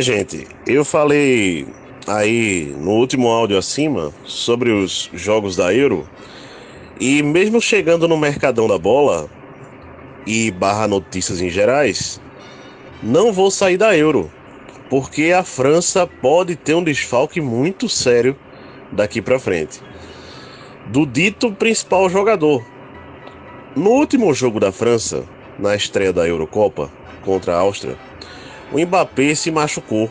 Gente, eu falei aí no último áudio acima sobre os jogos da Euro e mesmo chegando no Mercadão da Bola e barra notícias em gerais, não vou sair da Euro, porque a França pode ter um desfalque muito sério daqui pra frente. Do dito principal jogador. No último jogo da França, na estreia da Eurocopa contra a Áustria, o Mbappé se machucou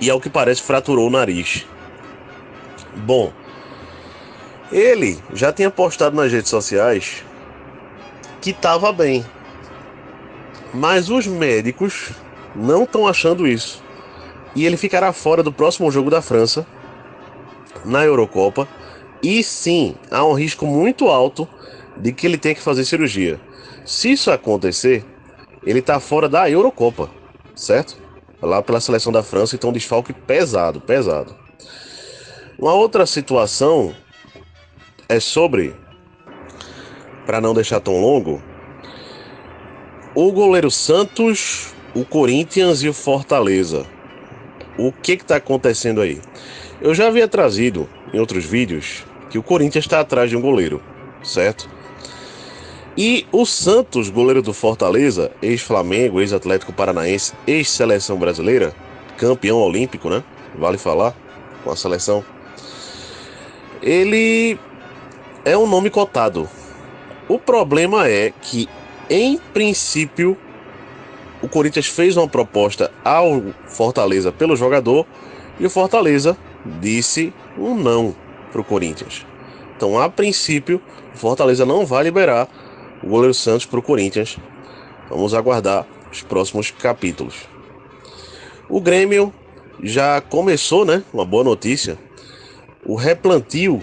e ao que parece fraturou o nariz. Bom, ele já tinha postado nas redes sociais que estava bem, mas os médicos não estão achando isso. E ele ficará fora do próximo jogo da França, na Eurocopa. E sim, há um risco muito alto de que ele tenha que fazer cirurgia. Se isso acontecer, ele está fora da Eurocopa, certo? Lá pela seleção da França, então um desfalque pesado, pesado. Uma outra situação é sobre, para não deixar tão longo, o goleiro Santos, o Corinthians e o Fortaleza. O que está acontecendo aí? Eu já havia trazido em outros vídeos que o Corinthians está atrás de um goleiro, certo? E o Santos, goleiro do Fortaleza, ex-Flamengo, ex-Atlético Paranaense, ex-seleção brasileira, campeão olímpico, né? Vale falar, com a seleção. Ele é um nome cotado. O problema é que, em princípio, o Corinthians fez uma proposta ao Fortaleza pelo jogador e o Fortaleza disse um não para o Corinthians. Então, a princípio, o Fortaleza não vai liberar o goleiro Santos para o Corinthians. Vamos aguardar os próximos capítulos. O Grêmio já começou, né? Uma boa notícia. O replantio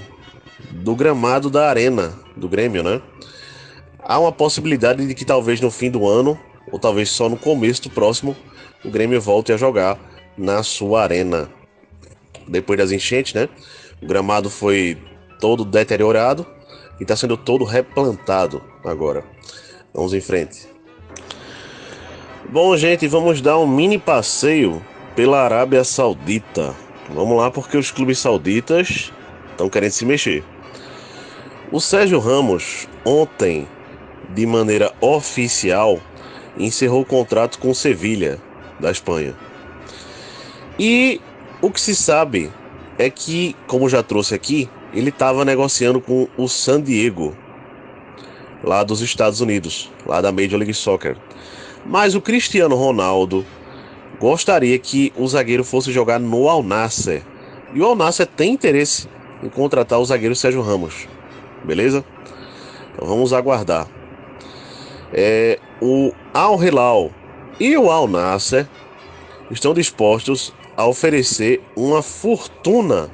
do gramado da arena do Grêmio, né? Há uma possibilidade de que talvez no fim do ano, ou talvez só no começo do próximo, o Grêmio volte a jogar na sua arena. Depois das enchentes, né? O gramado foi todo deteriorado e está sendo todo replantado agora. Vamos em frente. Bom, gente, vamos dar um mini passeio pela Arábia Saudita. Vamos lá, porque os clubes sauditas estão querendo se mexer. O Sérgio Ramos, ontem, de maneira oficial, encerrou o contrato com o Sevilha, da Espanha. E o que se sabe é que, como já trouxe aqui, ele estava negociando com o San Diego, lá dos Estados Unidos, lá da Major League Soccer. Mas o Cristiano Ronaldo gostaria que o zagueiro fosse jogar no Al Nassr. E o Al Nassr tem interesse em contratar o zagueiro Sérgio Ramos. Beleza? Então vamos aguardar. O Al Hilal e o Al Nassr estão dispostos a oferecer uma fortuna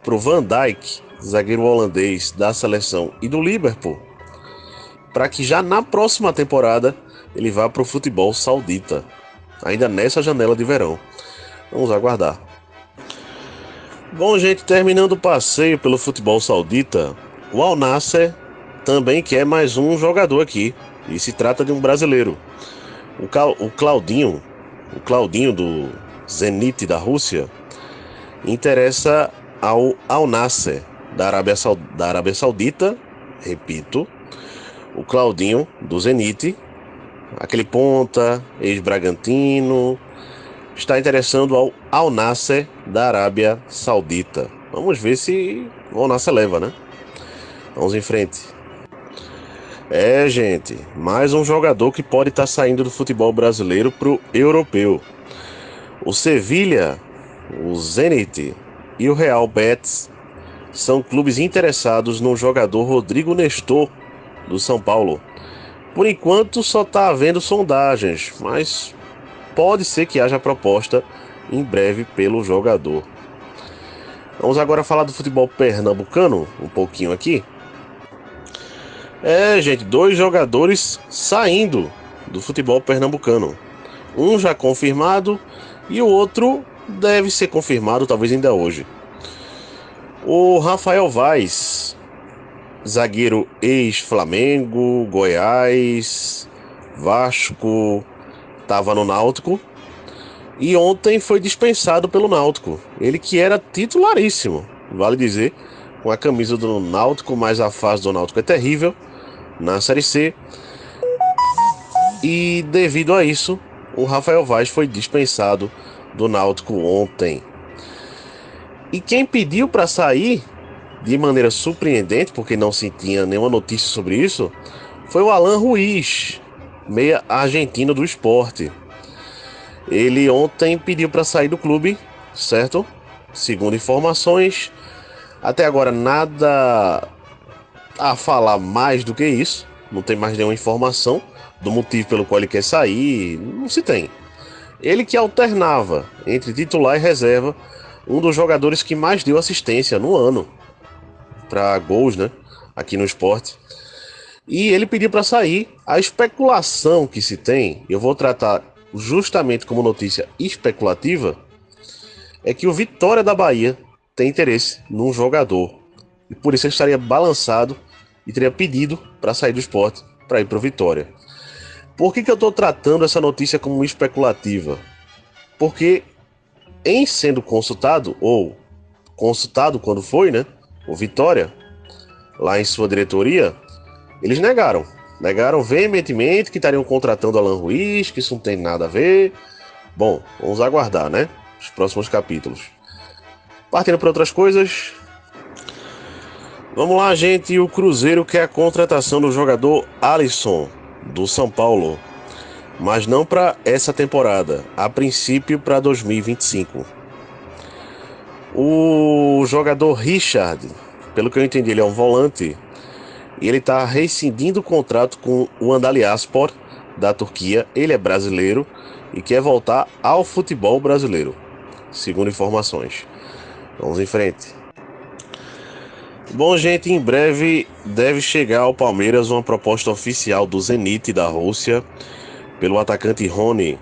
para o Van Dijk, zagueiro holandês da seleção e do Liverpool, para que já na próxima temporada ele vá para o futebol saudita, ainda nessa janela de verão. Vamos aguardar. Bom, gente, terminando o passeio pelo futebol saudita, o Al Nassr também quer mais um jogador aqui, e se trata de um brasileiro. O Claudinho do Zenit da Rússia, interessa ao Al Nassr da Arábia Saudita, repito, o Claudinho do Zenit, aquele ponta, ex-Bragantino, está interessando ao Al Nassr da Arábia Saudita. Vamos ver se o Al Nassr leva, né? Vamos em frente. Gente, mais um jogador que pode estar saindo do futebol brasileiro pro europeu. O Sevilha, o Zenit e o Real Betis são clubes interessados no jogador Rodrigo Nestor, do São Paulo. Por enquanto só está havendo sondagens, mas pode ser que haja proposta em breve pelo jogador. Vamos agora falar do futebol pernambucano, um pouquinho aqui. Gente, dois jogadores saindo do futebol pernambucano. Um já confirmado e o outro deve ser confirmado talvez ainda hoje. O Rafael Vaz, zagueiro ex-Flamengo, Goiás, Vasco, estava no Náutico. E ontem foi dispensado pelo Náutico. Ele que era titularíssimo, vale dizer, com a camisa do Náutico, mas a fase do Náutico é terrível na Série C. E devido a isso, o Rafael Vaz foi dispensado do Náutico ontem. E quem pediu para sair, de maneira surpreendente, porque não se tinha nenhuma notícia sobre isso, foi o Alan Ruiz, meia argentino do Sport. Ele ontem pediu para sair do clube, certo? Segundo informações, até agora nada a falar mais do que isso. Não tem mais nenhuma informação do motivo pelo qual ele quer sair, não se tem. Ele que alternava entre titular e reserva, um dos jogadores que mais deu assistência no ano para gols, né? Aqui no Sport. E ele pediu para sair. A especulação que se tem, eu vou tratar justamente como notícia especulativa, é que o Vitória da Bahia tem interesse num jogador. E por isso ele estaria balançado e teria pedido para sair do Sport para ir para o Vitória. Por que eu estou tratando essa notícia como especulativa? Porque em sendo consultado, ou consultado quando foi, né? O Vitória, lá em sua diretoria, eles negaram veementemente que estariam contratando Alan Ruiz, que isso não tem nada a ver. Bom, vamos aguardar, né? Os próximos capítulos. Partindo para outras coisas. Vamos lá, gente. O Cruzeiro quer a contratação do jogador Alisson, do São Paulo. Mas não para essa temporada. A princípio para 2025. O jogador Richard, pelo que eu entendi, ele é um volante. E ele está rescindindo o contrato com o Antalyaspor da Turquia. Ele é brasileiro e quer voltar ao futebol brasileiro, segundo informações. Vamos em frente. Bom, gente, em breve deve chegar ao Palmeiras uma proposta oficial do Zenit da Rússia pelo atacante Rony.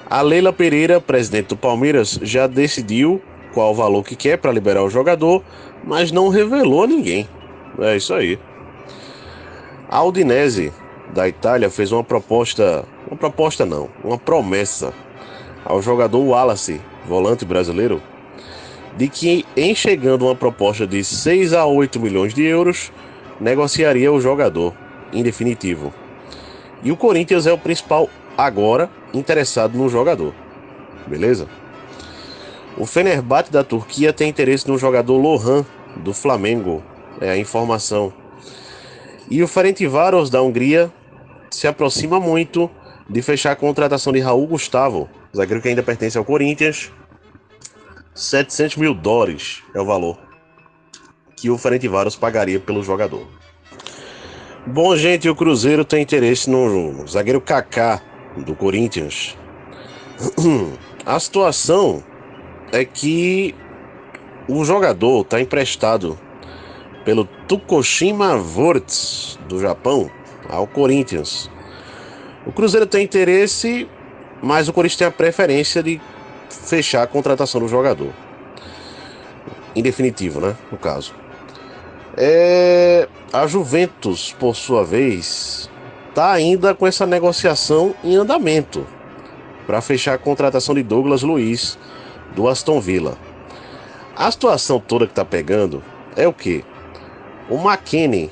A Leila Pereira, presidente do Palmeiras, já decidiu qual o valor que quer para liberar o jogador, mas não revelou a ninguém. É isso aí. A Udinese da Itália fez uma promessa ao jogador Wallace, volante brasileiro, de que em chegando uma proposta de 6 a 8 milhões de euros, negociaria o jogador em definitivo. E o Corinthians é o principal agora interessado no jogador. Beleza? O Fenerbahçe da Turquia tem interesse no jogador Lohan do Flamengo. É a informação. E o Ferencváros da Hungria se aproxima muito de fechar a contratação de Raul Gustavo, zagueiro que ainda pertence ao Corinthians. 700 mil dólares é o valor que o Ferencváros pagaria pelo jogador. Bom, gente, o Cruzeiro tem interesse no zagueiro Kaká do Corinthians. A situação é que o jogador está emprestado pelo Tokushima Vorts do Japão ao Corinthians. O Cruzeiro tem interesse, mas o Corinthians tem a preferência de fechar a contratação do jogador. Em definitivo, né? No caso. A Juventus, por sua vez, está ainda com essa negociação em andamento para fechar a contratação de Douglas Luiz do Aston Villa. A situação toda que está pegando é o quê? O McKennie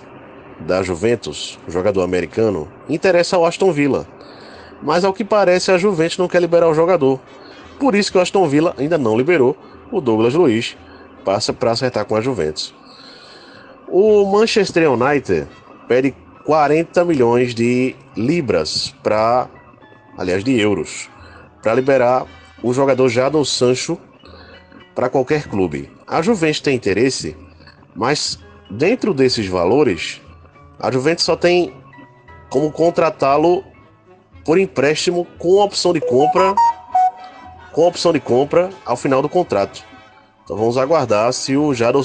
da Juventus, jogador americano, interessa ao Aston Villa, mas ao que parece a Juventus não quer liberar o jogador. Por isso que o Aston Villa ainda não liberou o Douglas Luiz para acertar com a Juventus. O Manchester United pede 40 milhões de libras de euros, para liberar o jogador Jadon Sancho para qualquer clube. A Juventus tem interesse, mas dentro desses valores, a Juventus só tem como contratá-lo por empréstimo com opção de compra ao final do contrato. Então vamos aguardar se o Jadon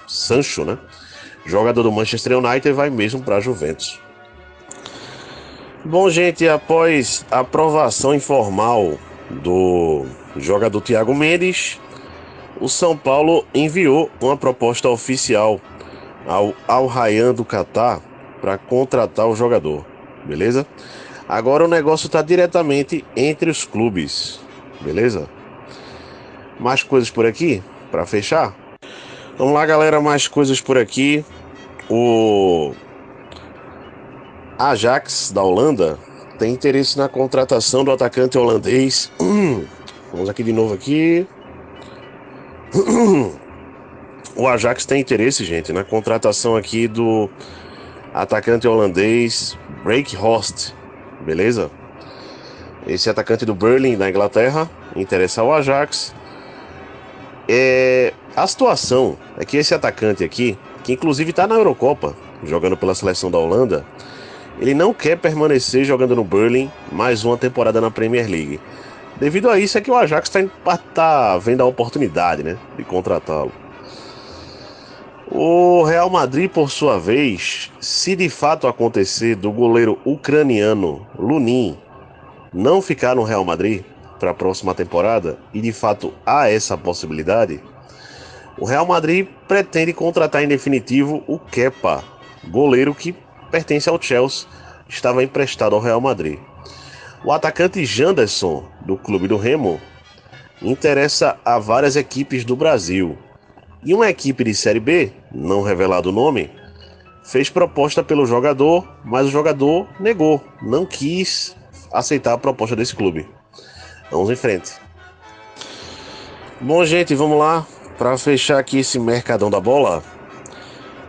Sancho, né, jogador do Manchester United, vai mesmo para a Juventus. Bom, gente, após a aprovação informal do jogador Thiago Mendes, o São Paulo enviou uma proposta oficial ao Al Rayyan do Catar para contratar o jogador, beleza? Agora o negócio está diretamente entre os clubes. beleza? Mais coisas por aqui, para fechar. Vamos lá, galera, mais coisas por aqui. O Ajax da Holanda tem interesse na contratação do atacante holandês. Vamos aqui de novo aqui. O Ajax tem interesse, gente, na contratação aqui do atacante holandês Weghorst, beleza? Esse atacante do Burnley, da Inglaterra, interessa ao Ajax. A situação é que esse atacante aqui, que inclusive está na Eurocopa, jogando pela seleção da Holanda, ele não quer permanecer jogando no Burnley mais uma temporada na Premier League. Devido a isso é que o Ajax tá vendo a oportunidade, né, de contratá-lo. O Real Madrid, por sua vez, se de fato acontecer do goleiro ucraniano Lunin não ficar no Real Madrid para a próxima temporada, e de fato há essa possibilidade, o Real Madrid pretende contratar em definitivo o Kepa, goleiro que pertence ao Chelsea, estava emprestado ao Real Madrid. O atacante Janderson, do clube do Remo, interessa a várias equipes do Brasil. E uma equipe de Série B, não revelado o nome, fez proposta pelo jogador, mas o jogador negou, não quis aceitar a proposta desse clube. Vamos em frente. Bom, gente, vamos lá. Para fechar aqui esse mercadão da bola,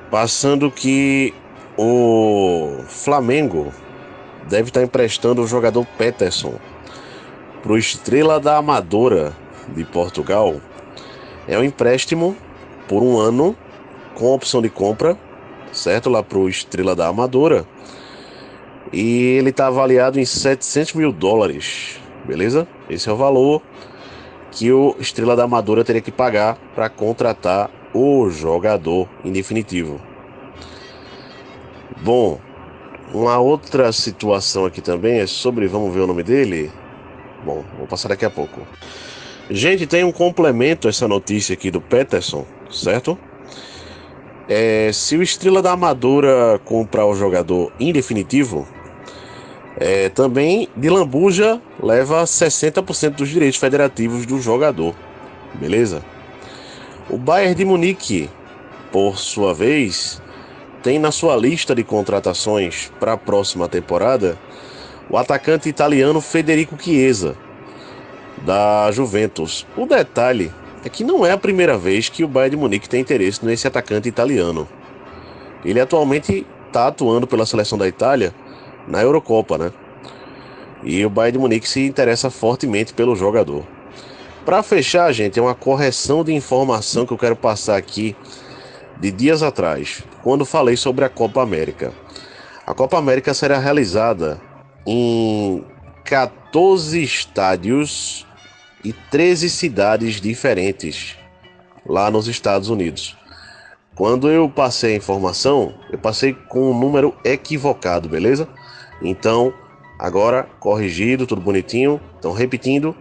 passando que o Flamengo deve estar emprestando o jogador Peterson para o Estrela da Amadora de Portugal. É um empréstimo por 1 ano com opção de compra, certo? Lá para o Estrela da Amadora. E ele está avaliado em $700 mil, beleza? Esse é o valor que o Estrela da Amadora teria que pagar para contratar o jogador em definitivo. Bom, uma outra situação aqui também é sobre, vamos ver o nome dele? Bom, vou passar daqui a pouco. Gente, tem um complemento a essa notícia aqui do Peterson, certo? Se o Estrela da Amadora comprar o jogador em definitivo, também de lambuja leva 60% dos direitos federativos do jogador, beleza? O Bayern de Munique, por sua vez, tem na sua lista de contratações para a próxima temporada o atacante italiano Federico Chiesa, da Juventus. O detalhe é que não é a primeira vez que o Bayern de Munique tem interesse nesse atacante italiano. Ele atualmente está atuando pela seleção da Itália na Eurocopa, né? E o Bayern de Munique se interessa fortemente pelo jogador. Para fechar, gente, é uma correção de informação que eu quero passar aqui de dias atrás, quando falei sobre a Copa América. A Copa América será realizada em 14 estádios e 13 cidades diferentes lá nos Estados Unidos. Quando eu passei a informação, eu passei com um número equivocado, beleza? Então, agora corrigido, tudo bonitinho. Então, repetindo,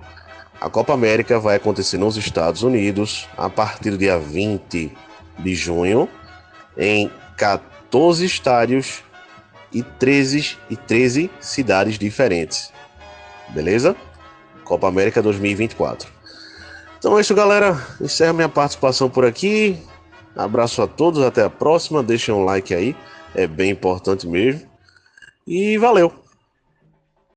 a Copa América vai acontecer nos Estados Unidos a partir do dia 20 de junho, em 14 estádios e 13 cidades diferentes. Beleza? Copa América 2024. Então é isso, galera. Encerro minha participação por aqui. Abraço a todos, até a próxima. Deixem um like aí, é bem importante mesmo. E valeu!